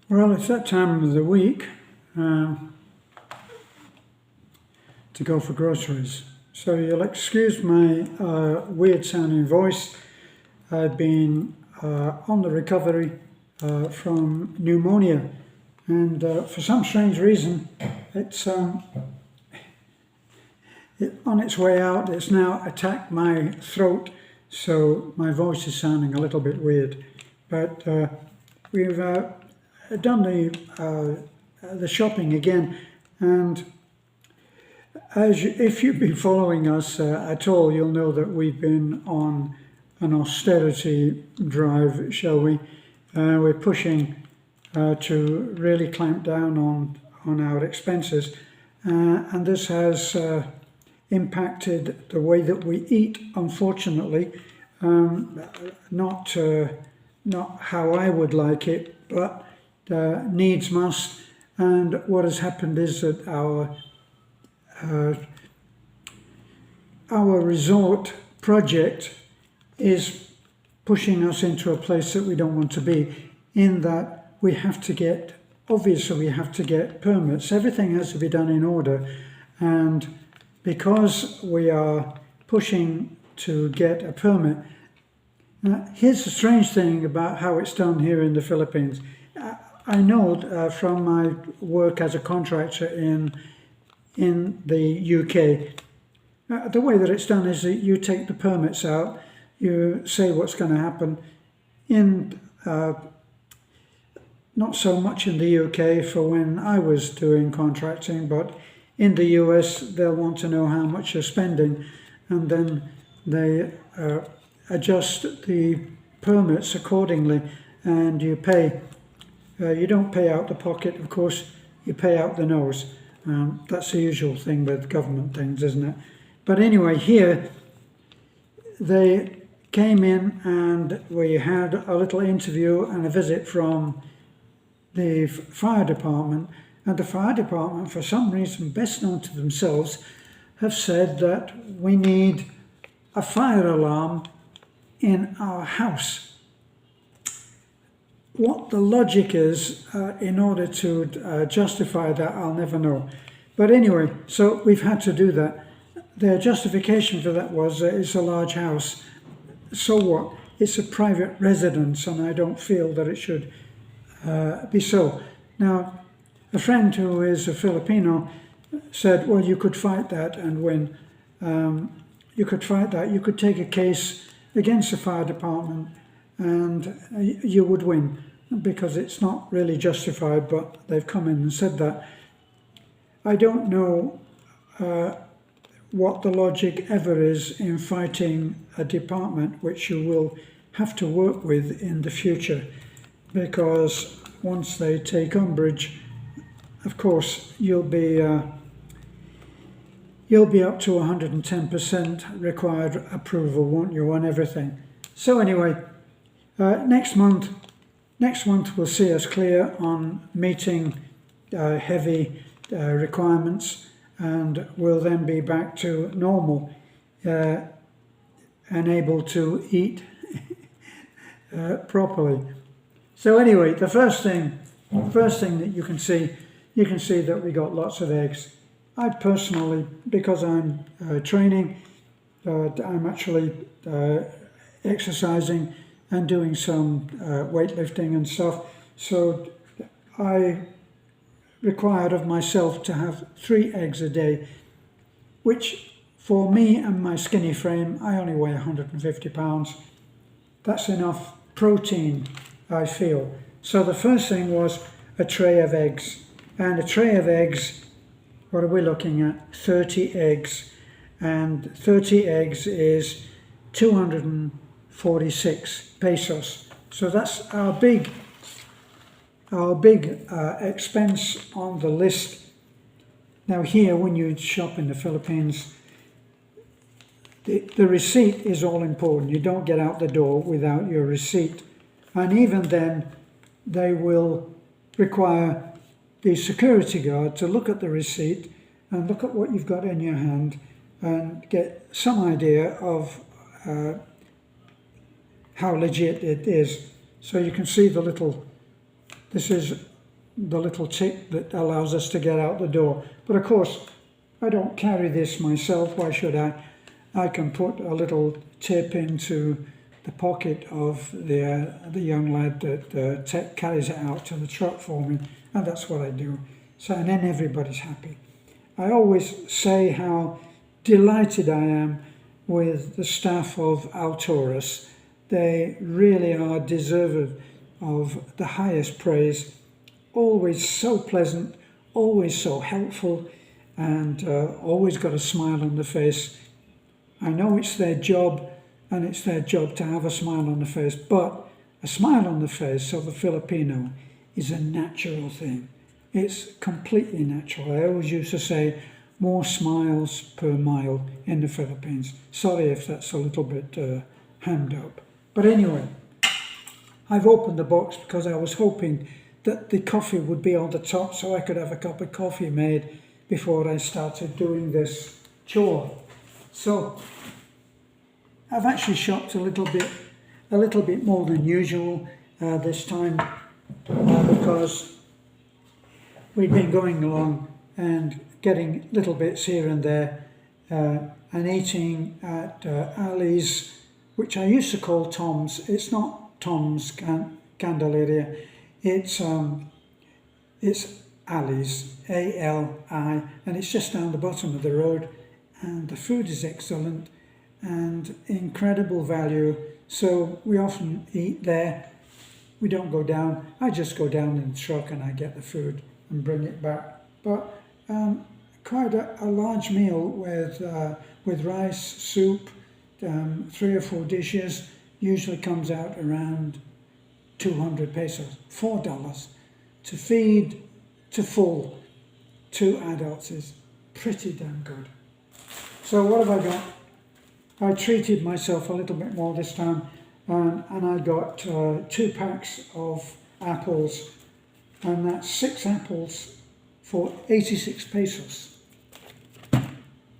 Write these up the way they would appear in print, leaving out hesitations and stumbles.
Well, it's that time of the week to go for groceries. So you'll excuse my weird sounding voice. I've been on the recovery from pneumonia, and for some strange reason it's on its way out. It's now attacked my throat, so my voice is sounding a little bit weird. But we've done the shopping again, and if you've been following us at all, you'll know that we've been on an austerity drive, shall we? We're pushing to really clamp down on our expenses, and this has impacted the way that we eat, unfortunately. Not how I would like it, but needs must. And what has happened is that our resort project is pushing us into a place that we don't want to be, in that we have to get permits. Everything has to be done in order, and because we are pushing to get a permit, here's the strange thing about how it's done here in the Philippines. I know from my work as a contractor in the UK, the way that it's done is that you take the permits out, you say what's going to happen. Not so much in the UK for when I was doing contracting, but in the US they'll want to know how much you're spending, and then they adjust the permits accordingly, and you pay. You don't pay out the pocket, of course, you pay out the nose. That's the usual thing with government things, isn't it? But anyway, here they came in and we had a little interview and a visit from the fire department, and the fire department, for some reason best known to themselves, have said that we need a fire alarm in our house. What the logic is in order to justify that, I'll never know. But anyway, so we've had to do that. Their justification for that was it's a large house. So what? It's a private residence, and I don't feel that it should be so. Now, a friend who is a Filipino said, well, you could fight that and win. You could fight that. You could take a case against the fire department and you would win, because it's not really justified, but they've come in and said that. I don't know what the logic ever is in fighting a department which you will have to work with in the future, because once they take umbrage, of course, you'll be up to 110% required approval, won't you, on everything? So anyway, next month will see us clear on meeting heavy requirements, and we'll then be back to normal and able to eat properly. So anyway, the first thing that you can see that we got lots of eggs. I personally, because I'm training, I'm actually exercising and doing some weightlifting and stuff, so I required of myself to have 3 eggs a day, which for me and my skinny frame, I only weigh 150 pounds. That's enough protein, I feel. So the first thing was a tray of eggs, and a tray of eggs, what are we looking at? 30 eggs, and 30 eggs is 246 pesos. So that's our big expense on the list. Now here, when you shop in the Philippines, the receipt is all important. You don't get out the door without your receipt, and even then they will require the security guard to look at the receipt and look at what you've got in your hand and get some idea of how legit it is. So you can see the little, this is the little tick that allows us to get out the door. But of course, I don't carry this myself. Why should I? I can put a little tip into the pocket of the young lad that carries it out to the truck for me, and that's what I do. So, and then everybody's happy. I always say how delighted I am with the staff of Alturas. They really are deserving of the highest praise. Always so pleasant, always so helpful, and always got a smile on the face. I know it's their job, and it's their job to have a smile on the face, but a smile on the face of a Filipino is a natural thing. It's completely natural. I always used to say, more smiles per mile in the Philippines. Sorry if that's a little bit hammed up. But anyway, I've opened the box because I was hoping that the coffee would be on the top so I could have a cup of coffee made before I started doing this chore. So I've actually shopped a little bit more than usual this time because we've been going along and getting little bits here and there and eating at Ali's, which I used to call Tom's. It's not Tom's Candelaria. It's Ali's, A-L-I, and it's just down the bottom of the road, and the food is excellent and incredible value. So we often eat there. We don't go down. I just go down in the truck and I get the food and bring it back. But quite a large meal with rice, soup, 3 or 4 dishes, usually comes out around 200 pesos, $4. To feed to full 2 adults is pretty damn good. So what have I got? I treated myself a little bit more this time, and I got 2 packs of apples, and that's 6 apples for 86 pesos.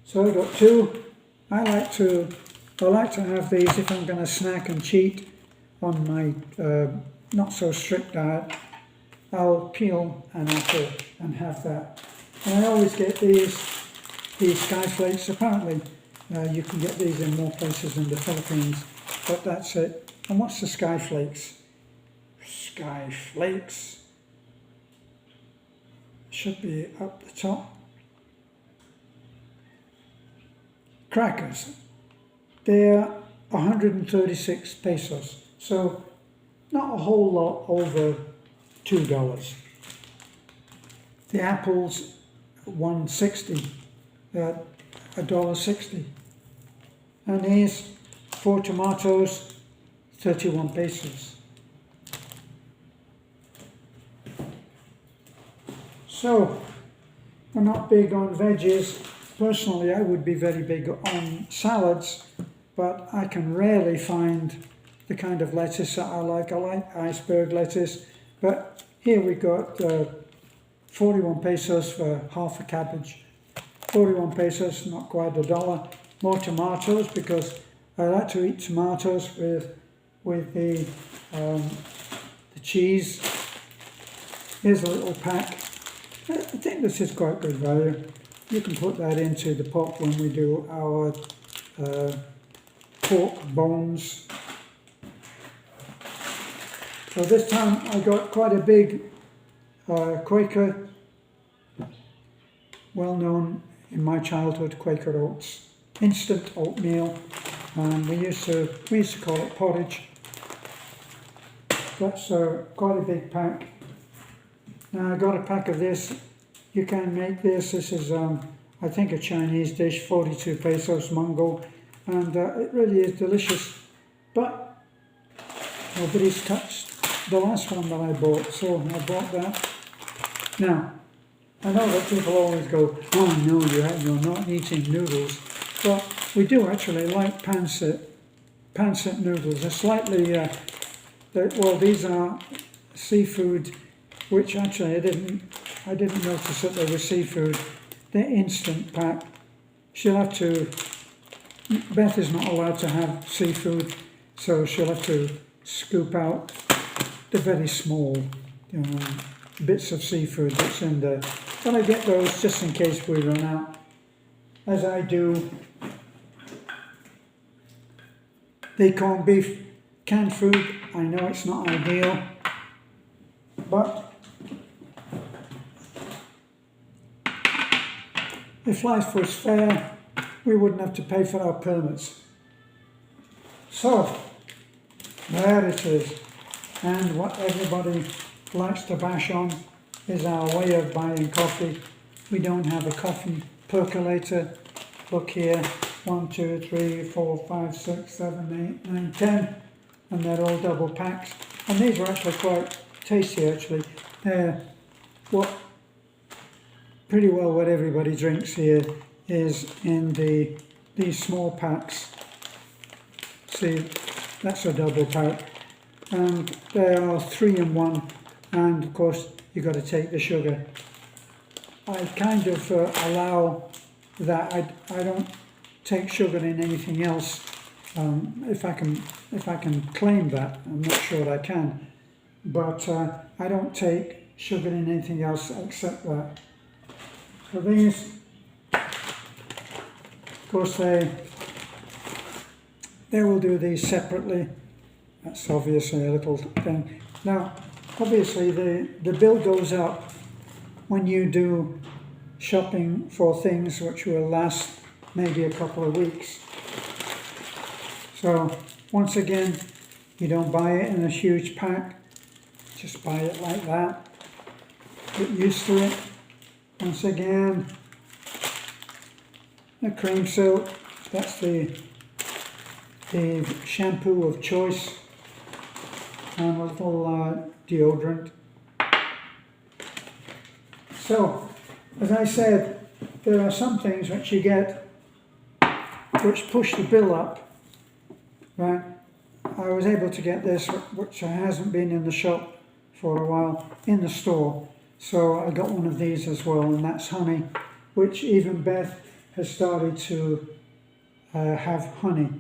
So I got 2. I like to have these if I'm going to snack and cheat on my not so strict diet. I'll peel an apple and have that. And I always get these sky flakes. Apparently you can get these in more places than the Philippines, but that's it. And what's the sky flakes? Sky flakes should be up the top. Crackers. They're 136 pesos. So not a whole lot over $2. The apples, 160, $1.60. And these 4 tomatoes, 31 pesos. So, we're not big on veggies. Personally, I would be very big on salads, but I can rarely find the kind of lettuce that I like. I like iceberg lettuce, but here we got 41 pesos for half a cabbage. 41 pesos, not quite $1. More tomatoes, because I like to eat tomatoes with the cheese. Here's a little pack. I think this is quite good value. You can put that into the pot when we do our pork bones. So this time I got quite a big Quaker, well known in my childhood, Quaker oats, instant oatmeal, and we used to call it porridge. That's quite a big pack. Now I got a pack of this. You can make this. This is I think a Chinese dish, 42 pesos mango, and it really is delicious. But nobody's touched the last one that I bought, so I bought that. Now, I know that people always go, oh no, you're not eating noodles. But we do actually like pancit noodles. They're slightly, well, these are seafood, which actually I didn't notice that they were seafood. They're instant pack. Beth is not allowed to have seafood, so she'll have to scoop out the very small bits of seafood that's in there. But I get those just in case we run out, as I do the corned beef. Canned food, I know it's not ideal, but if life was fair, we wouldn't have to pay for our permits. So, there it is. And what everybody likes to bash on is our way of buying coffee. We don't have a coffee percolator. Look here, 1, 2, 3, 4, 5, 6, 7, 8, 9, 10. And they're all double packs. And these are actually quite tasty actually. They're pretty well what everybody drinks here is in these small packs. See, that's a double pack. And they are 3 in 1, and of course you've got to take the sugar. I kind of allow that. I don't take sugar in anything else. If I can claim that, I'm not sure I can, but I don't take sugar in anything else except that. So these, of course, they will do these separately. That's obviously a little thing. Now, obviously the bill goes up when you do shopping for things which will last maybe a couple of weeks. So once again, you don't buy it in a huge pack, just buy it like that, get used to it. Once again, the cream soap, that's the shampoo of choice, and a little deodorant. So, as I said, there are some things which you get which push the bill up. Right, I was able to get this, which hasn't been in the shop for a while, in the store. So I got one of these as well, and that's honey, which even Beth has started to have honey.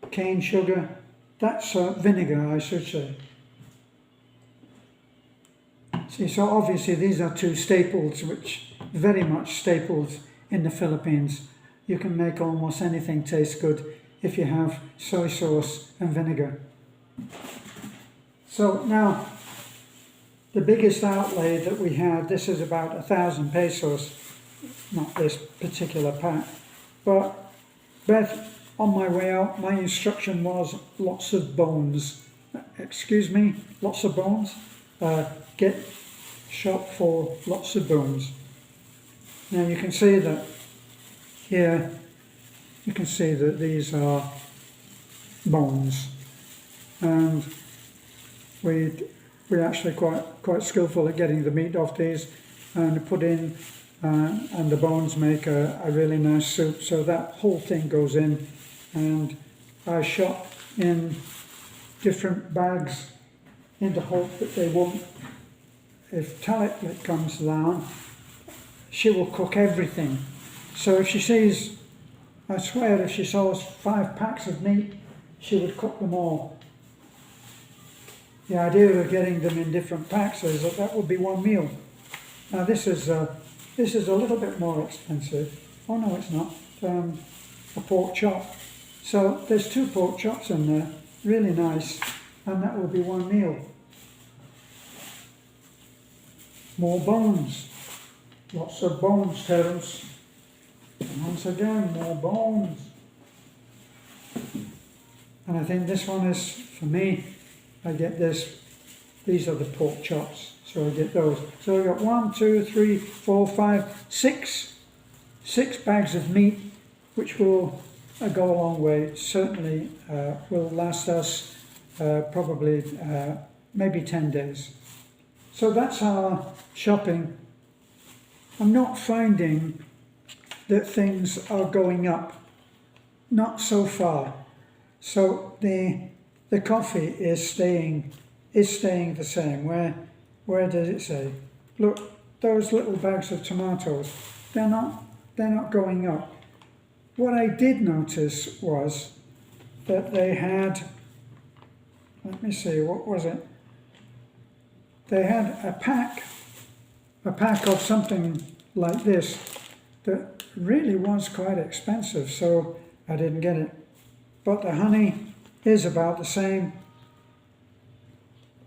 Cane sugar, that's vinegar, I should say. See, so obviously these are two staples, which very much staples in the Philippines. You can make almost anything taste good if you have soy sauce and vinegar. So now, the biggest outlay that we had, this is about 1,000 pesos, not this particular pack, but Beth, on my way out, my instruction was lots of bones. Excuse me, lots of bones? Shop for lots of bones. Now you can see that here, you can see that these are bones, and we're actually quite skillful at getting the meat off these and put in, and the bones make a really nice soup. So that whole thing goes in, and I shop in different bags in the hope that they won't. If Talit comes down, she will cook everything. So if she sees, I swear, if she saw 5 packs of meat, she would cook them all. The idea of getting them in different packs is that would be one meal. Now this is a little bit more expensive. Oh no, it's not. A pork chop. So there's 2 pork chops in there, really nice, and that will be one meal. More bones. Lots of bones, Terence. And once again, more bones. And I think this one is, for me, I get this. These are the pork chops, so I get those. So I got 1, 2, 3, 4, 5, 6 bags of meat, which will go a long way. Certainly will last us probably maybe 10 days. So that's our shopping. I'm not finding that things are going up, not so far. So the coffee is staying the same. Where does it say? Look, those little bags of tomatoes, they're not going up. What I did notice was that they had, let me see, what was it? they had a pack of something like this that really was quite expensive, so I didn't get it. But the honey is about the same.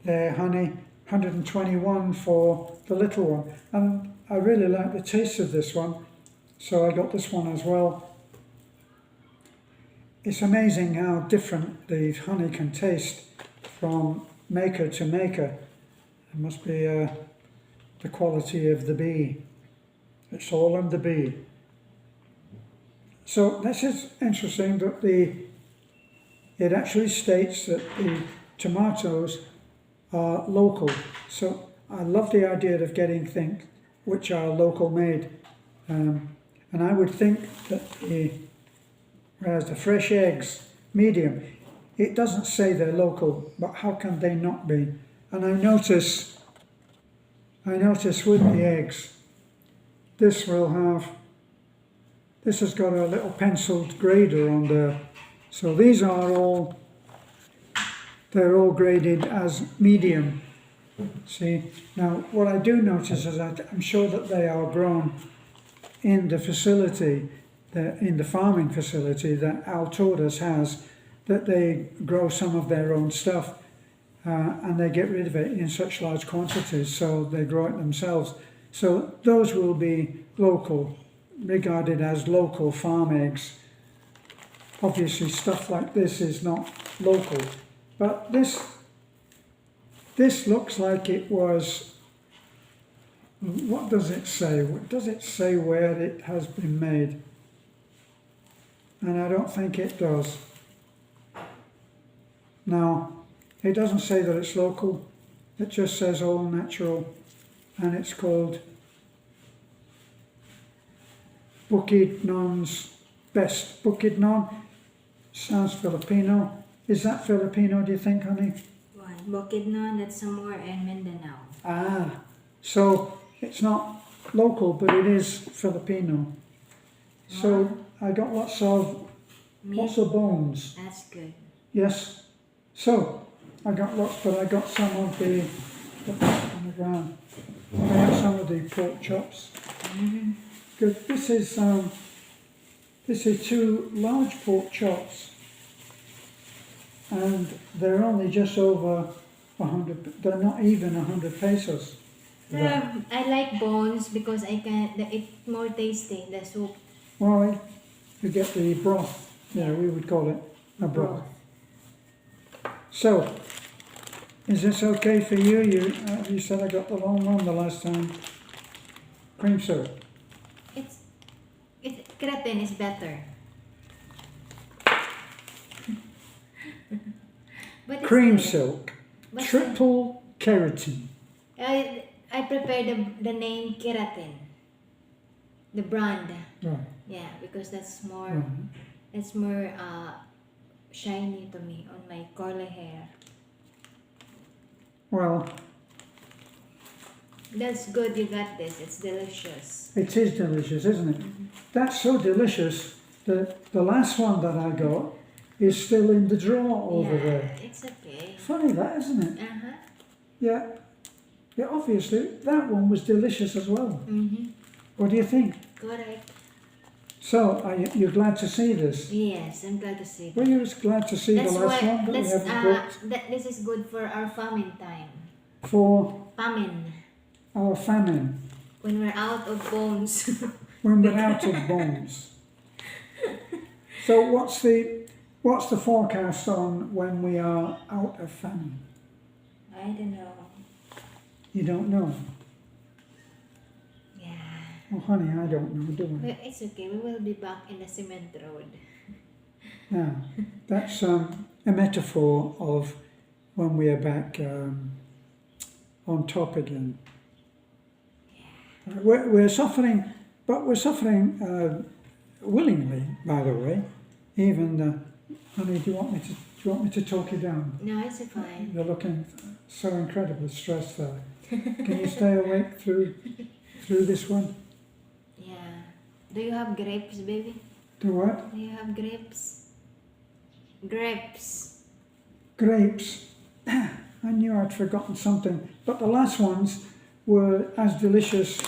The honey, 121 for the little one. And I really like the taste of this one, so I got this one as well. It's amazing how different the honey can taste from maker to maker. It must be the quality of the bee. It's all in the bee. So this is interesting that it actually states that the tomatoes are local. So I love the idea of getting things which are local made. And I would think that whereas the fresh eggs, medium, it doesn't say they're local, but how can they not be? And I notice with the eggs, this has got a little penciled grader on there. So these are they're all graded as medium. See, now what I do notice is that I'm sure that they are grown in the facility, in the farming facility that Altodas has, that they grow some of their own stuff and they get rid of it in such large quantities, so they grow it themselves. So those will be local, regarded as local farm eggs. Obviously stuff like this is not local, but this looks like it was, what does it say? Does it say where it has been made? And I don't think it does. No, it doesn't say that it's local. It just says all natural, and it's called Bukidnon's Best. Bukidnon sounds Filipino. Is that Filipino, do you think, honey? Why? Bukidnon, that's somewhere in Mindanao. Ah, so it's not local, but it is Filipino. So I got lots of bones. That's good. Yes. So I got lots, but I got some of the on the ground. I got some of the pork chops. Mm-hmm. Good. This is 2 large pork chops, and they're only just over 100. They're not even 100 pesos. I like bones because it's more tasty, the soup. Well, you get the broth. Yeah, we would call it a broth. So, is this okay for you? You said I got the wrong one the last time. Cream syrup. Keratin is better. But Cream good. silk. But Triple keratin. I prefer the name keratin. The brand. Right. Yeah, because that's more Right. it's more shiny to me on my curly hair. Well, That's good you got this. It's delicious. it is delicious, isn't it? That's so delicious that the last one that I got is still in the drawer over Yeah, there. it's okay. Funny that, isn't it? Uh-huh. Yeah. Yeah, obviously that one was delicious as well. Mm-hmm. What do you think? Correct. So, you're glad to see this? Yes, I'm glad to see Were that. you glad to see the last one that we haven't cooked? This is good for our famine time. For Famine. our famine, When we're out of bones. when we're out of bones. So what's the forecast on when we are out of famine? I don't know. You don't know? Yeah. Well, honey, I don't know, do I? But it's okay. We will be back in the cement road. Yeah, that's a metaphor of when we are back on top again. We're suffering, but we're suffering willingly, by the way. Even, honey, do you want me to talk you down? No, it's fine. You're looking so incredibly stressed there. Can you stay awake through this one? Yeah. Do you have grapes, baby? Do what? Do you have grapes? Grapes. Grapes. I knew I'd forgotten something, but the last ones were as delicious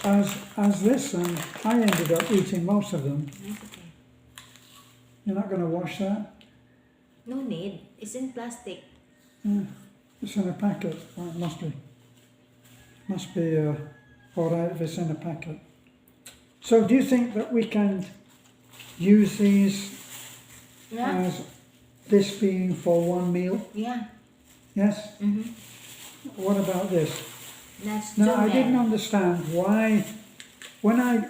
as this, and I ended up eating most of them. That's okay. You're not going to wash that? No need. It's in plastic. It's in a packet. Well, it must be. Must be all right if it's in a packet. So do you think that we can use these Yeah. as this being for one meal? Yeah. Yes? What about this? That's Now, I too didn't bad. understand why, when I,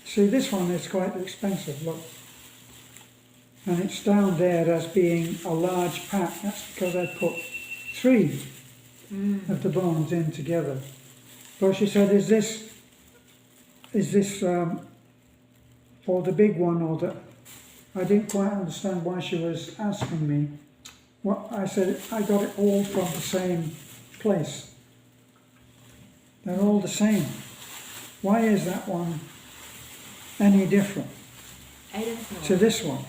see this one is quite expensive, look. And it's down there as being a large pack. That's because I put 3 of the bones in together. But she said, is this for the big one or the, I didn't quite understand why she was asking me. What I said, I got it all from the same place. They're all the same. Why is that one any different I don't know. to this one?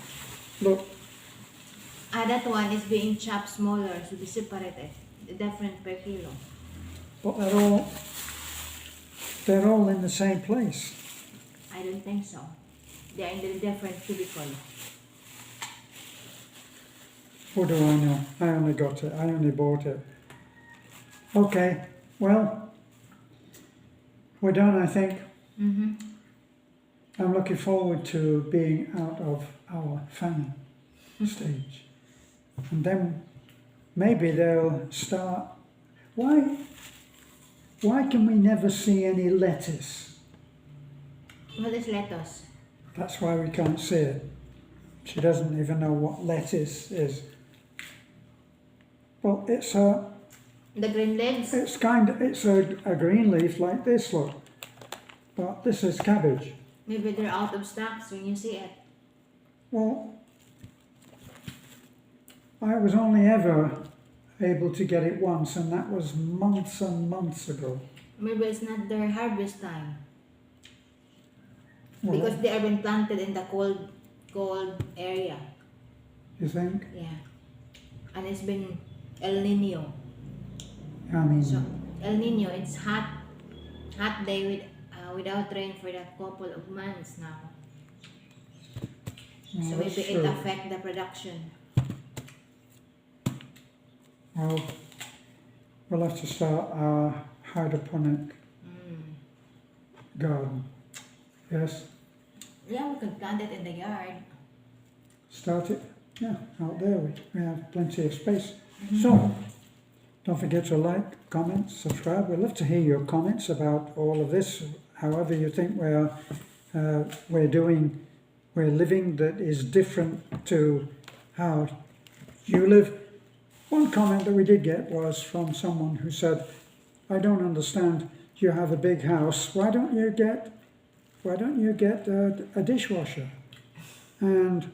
Look, That one is being chopped smaller, so be separated. Different per kilo. but they're all in the same place. I don't think so. They are in the different cubicle. What do I know? I only got it. I only bought it. Okay, well, we're done, I think. I'm looking forward to being out of our famine stage. And then maybe they'll start. Why can we never see any lettuce? What is lettuce? That's why we can't see it. She doesn't even know what lettuce is. Well, it's a The green leaves? it's a green leaf like this, look. But this is cabbage. Maybe they're out of stocks when you see it. Well, I was only ever able to get it once, and that was months and months ago. Maybe it's not their harvest time. Well, Because they have been planted in the cold area. you think? Yeah. And it's been El Nino. I mean, So El Nino, it's hot day without rain for a couple of months now. well, So that's maybe true. it affect the production. Well, we'll have to start our hydroponic garden. Yes, Yeah, we could plant it in the yard. start it. Yeah, out there we have plenty of space. So, don't forget to like, comment, subscribe. We'd love to hear your comments about all of this. However you think we're living that is different to how you live. One comment that we did get was from someone who said, I don't understand, you have a big house, why don't you get a dishwasher? And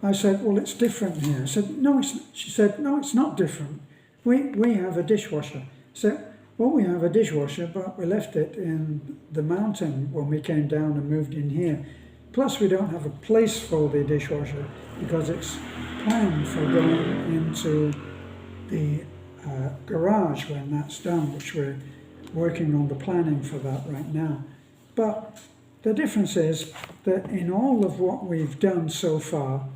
I said, well, it's different here. I said, no, it's not. She said, no, it's not different. We have a dishwasher. So, well, we have a dishwasher, but we left it in the mountain when we came down and moved in here. Plus, we don't have a place for the dishwasher because it's planned for going into the garage when that's done, which we're working on the planning for that right now. But the difference is that in all of what we've done so far,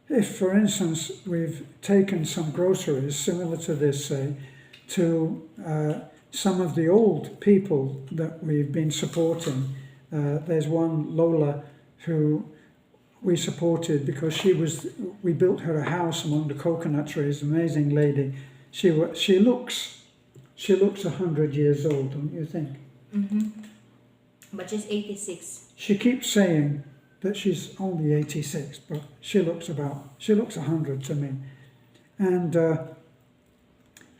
if, for instance, we've taken some groceries, similar to this, say, to some of the old people that we've been supporting. There's one, Lola, who we supported because we built her a house among the coconut trees, amazing lady. She looks 100 years old, don't you think? But she's 86. She keeps saying that she's only 86, but she looks 100 to me. And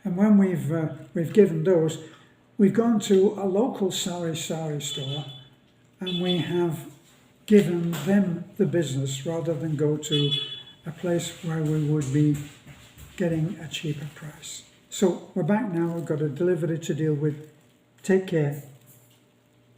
when we've given those, we've gone to a local sari store, and we have given them the business rather than go to a place where we would be getting a cheaper price. So we're back now. We've got a delivery to deal with. Take care.